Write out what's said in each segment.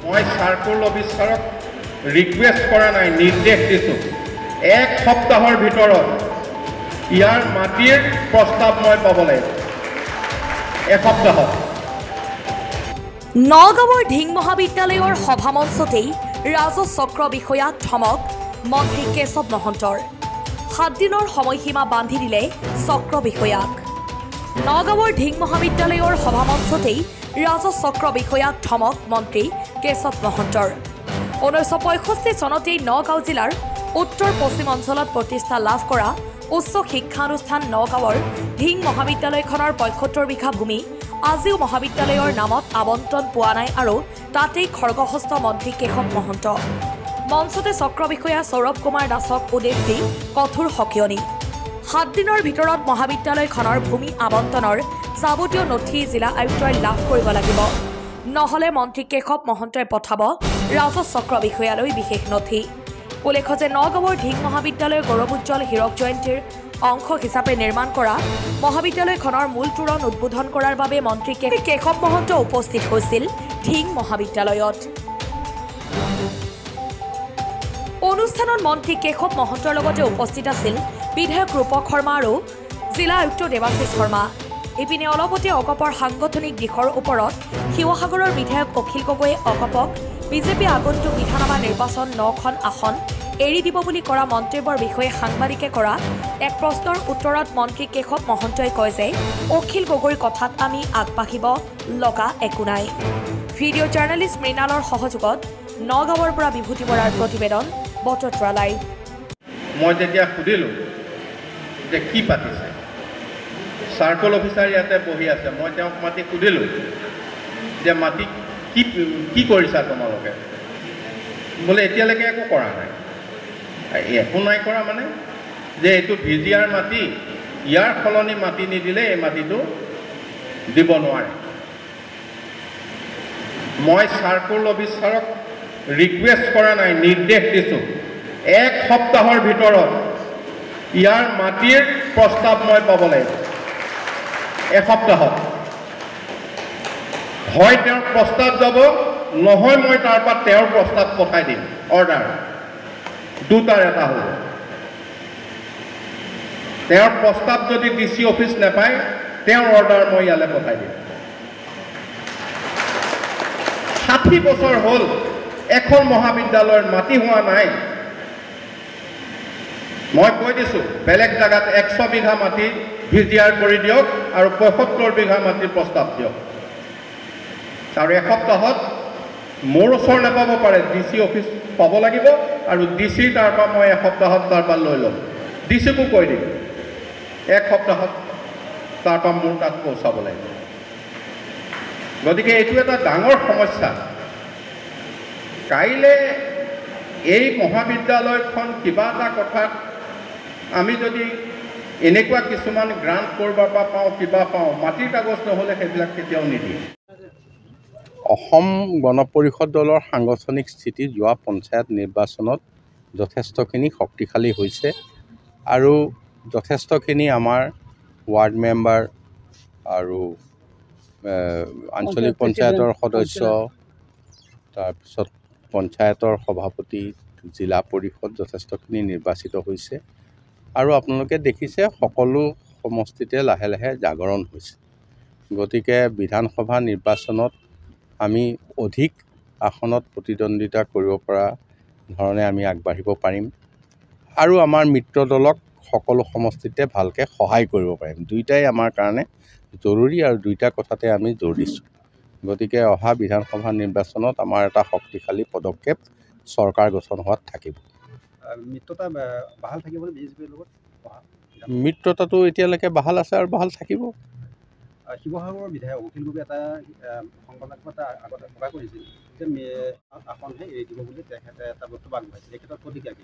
মই circle অফিচাৰক request কৰা নাই, নিৰ্দেশ দিছোঁ এক সপ্তাহৰ ভিতৰত ইয়াৰ মাটিৰ প্ৰস্তাৱ মই পাব লাগিব। এসপ্তাহত নগাঁৱৰ ঢিং মহাবিদ্যালয়ৰ সভামঞ্চতেই ৰাজচক্ৰ বিষয়াক ধমক মন্ত্ৰী কেশৱ মহন্তৰ। 7 দিনৰ সময়সীমা বান্ধি দিলে চক্ৰ বিষয়াক। নগাঁৱৰ ঢিং মহাবিদ্যালয়ৰ সভামঞ্চতেই ৰাজচক্ৰ বিষয়াক ধমক মন্ত্ৰী কেশৱ মহন্তৰ। 1965 চনতেই নগাঁও জিলাৰ উত্তৰ পশ্চিম অঞ্চলত প্ৰতিষ্ঠা লাভ কৰা উচ্চ শিক্ষানুষ্ঠান নগাঁৱৰ ঢিং মহাবিদ্যালয়খনৰ 75 বিঘা ভূমি আজিও মহাবিদ্যালয়ৰ নামত আবণ্টন পোৱা নাই আৰু তাতেই খৰ্গহস্ত মন্ত্ৰী কেশৱ মহন্ত। মঞ্চতে চক্ৰ বিষয়া সৌৰভ কুমাৰ দাসক উদ্দেশ্যি কঠোৰ সকিয়নি। 7 দিনৰ ভিতৰত মহাবিদ্যালয়খনৰ ভূমি আবণ্টনৰ যাৱতীয় নথি জিলা আয়ুক্তই লাভ কৰিব লাগিব, নহ'লে মন্ত্ৰী কেশৱ মহন্তই পঠাব ৰাজচক্ৰ বিষয়ালৈ বিশেষ নথি। উল্লেখ্য যে নগাঁৱৰ ঢিং মহাবিদ্যালয়ৰ গৌৰৱোজ্জ্বল হীৰক জয়ন্তীৰ অংশ হিচাপে নিৰ্মাণ কৰা মহাবিদ্যালয়খনৰ মূল তোৰণ উদ্বোধন কৰাৰ বাবে মন্ত্ৰী কেশৱ মহন্ত উপস্থিত হৈছিল ঢিং মহাবিদ্যালয়ত। অনুষ্ঠানত মন্ত্ৰী কেশৱ মহন্তৰ লগতে উপস্থিত আছিল বিধায়ক ৰূপক শৰ্মা আৰু জিলা আয়ুক্ত দেৱাশিষ শৰ্মা। ইপিনে অলপতে অগপৰ সাংগঠনিক দিশৰ ওপৰত শিৱসাগৰৰ বিধায়ক অখিল গগৈয়ে অগপক বিজেপি আগন্তুক বিধানসভা নিৰ্বাচন 9খন আসন এৰি দিব বুলি কৰা মন্তব্যৰ বিষয়ে সাংবাদিকে কৰা এক প্ৰশ্নৰ উত্তৰত মন্ত্ৰী কেশৱ মহন্তই কয় যে অখিল গগৈৰ কথাত আমি আগবাঢ়িব লগা একো নাই। ভিডিঅ' জাৰ্নেলিষ্ট মৃণালৰ সহযোগত নগাঁৱৰ পৰা বিভূতি বৰাৰ প্ৰতিবেদন, বটদ্ৰা লাইভ। মই যেতিয়া সুধিলোঁ যে কি পাতিছে, চাৰ্কল অফিচাৰ ইয়াতে বহি আছে, মই তেওঁক মাতি সুধিলোঁ যে মাটি কি কৰিছা তোমালোকে? বোলে এতিয়ালৈকে একো কৰা নাই। একো নাই কৰা মানে যে এইটো ভিজিআৰ মাটি, ইয়াৰ সলনি মাটি নিদিলে এই মাটিটো দিব নোৱাৰে। মই চাৰ্কল অফিচাৰক ৰিকুৱেষ্ট কৰা নাই, নিৰ্দেশ দিছোঁ এক সপ্তাহৰ ভিতৰত ইয়াৰ মাটিৰ প্ৰস্তাৱ মই পাব লাগিব। এসপ্তাহত হয় তেওঁৰ প্ৰস্তাৱ যাব, নহয় মই তাৰ পৰা তেওঁৰ প্ৰস্তাৱ পঠাই দিম। অৰ্ডাৰ দুটাৰ এটা হ'ব। তেওঁৰ প্ৰস্তাৱ যদি DC অফিচ নাপায়, তেওঁৰ অৰ্ডাৰ মই ইয়ালৈ পঠাই দিম। 60 বছৰ হ'ল এখন মহাবিদ্যালয়ৰ মাটি হোৱা নাই। মই কৈ দিছোঁ বেলেগ জেগাত 100 বিঘা মাটি ভিজিআৰ কৰি দিয়ক আৰু 75 বিঘা মাটিৰ প্ৰস্তাৱ দিয়ক। আৰু এসপ্তাহত মোৰ ওচৰ নাপাব পাৰে, DC অফিচ পাব লাগিব আৰু DC তাৰ পৰা মই এসপ্তাহত তাৰ পৰা লৈ ল'ম। DCকো কৈ দিম এক সপ্তাহত তাৰ পৰা মোৰ তাত পहुচাব লাগিব। গতিকে এইটো এটা ডাঙৰ সমস্যা। কাইলৈ এই মহাবিদ্যালয়খন কিবা এটা কথাত আমি যদি এনেকুৱা কিছুমান গ্ৰাণ্ট কৰবাৰ পৰা পাওঁ, কিবা পাওঁ, মাটিৰ কাগজ নহ'লে সেইবিলাক কেতিয়াও নিদিয়ে। অসম গণ পৰিষদ দলৰ সাংগঠনিক স্থিতি যোৱা পঞ্চায়ত নিৰ্বাচনত যথেষ্টখিনি শক্তিশালী হৈছে আৰু যথেষ্টখিনি আমাৰ ৱাৰ্ড মেম্বাৰ আৰু আঞ্চলিক পঞ্চায়তৰ সদস্য, তাৰপিছত পঞ্চায়তৰ সভাপতি, জিলা পৰিষদ যথেষ্টখিনি নিৰ্বাচিত হৈছে আৰু আপোনালোকে দেখিছে সকলো সমষ্টিতে লাহে লাহে জাগৰণ হৈছে। গতিকে বিধানসভা নিৰ্বাচনত আমি অধিক আসনত প্ৰতিদ্বন্দ্বিতা কৰিব পৰা ধৰণে আমি আগবাঢ়িব পাৰিম আৰু আমাৰ মিত্ৰ দলক সকলো সমষ্টিতে ভালকৈ সহায় কৰিব পাৰিম। দুইটাই আমাৰ কাৰণে জৰুৰী আৰু দুইটা কথাতে আমি জোৰ দিছোঁ। গতিকে অহা বিধানসভা নিৰ্বাচনত আমাৰ এটা শক্তিশালী পদক্ষেপ চৰকাৰ গঠন হোৱাত থাকিব। মিত্ৰতা বাহাল থাকিব বিজেপিৰ লগত? মিত্ৰতাটো এতিয়ালৈকে বাহাল আছে আৰু বাহাল থাকিব। শিৱসাগৰৰ বিধায়ক অখিল গগৈ এটা সংবাদদাতা আগতে প্ৰকাশ কৰিছিল যে আসনহে এৰি দিব বুলি তেখেতে এটা বক্তব্য আগবঢ়াইছিল। এই ক্ষেত্ৰত প্ৰতিক্ৰিয়া কি?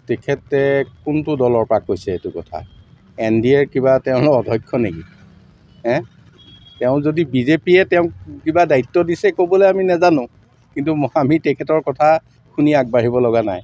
তেখেতে কোনটো দলৰ পৰা কৈছে এইটো কথা? NDAৰ কিবা তেওঁলোকৰ অধ্যক্ষ নেকি? তেওঁ যদি বিজেপিয়ে তেওঁক কিবা দায়িত্ব দিছে ক'বলৈ আমি নাজানো, কিন্তু আমি তেখেতৰ কথা শুনি আগবাঢ়িব লগা নাই।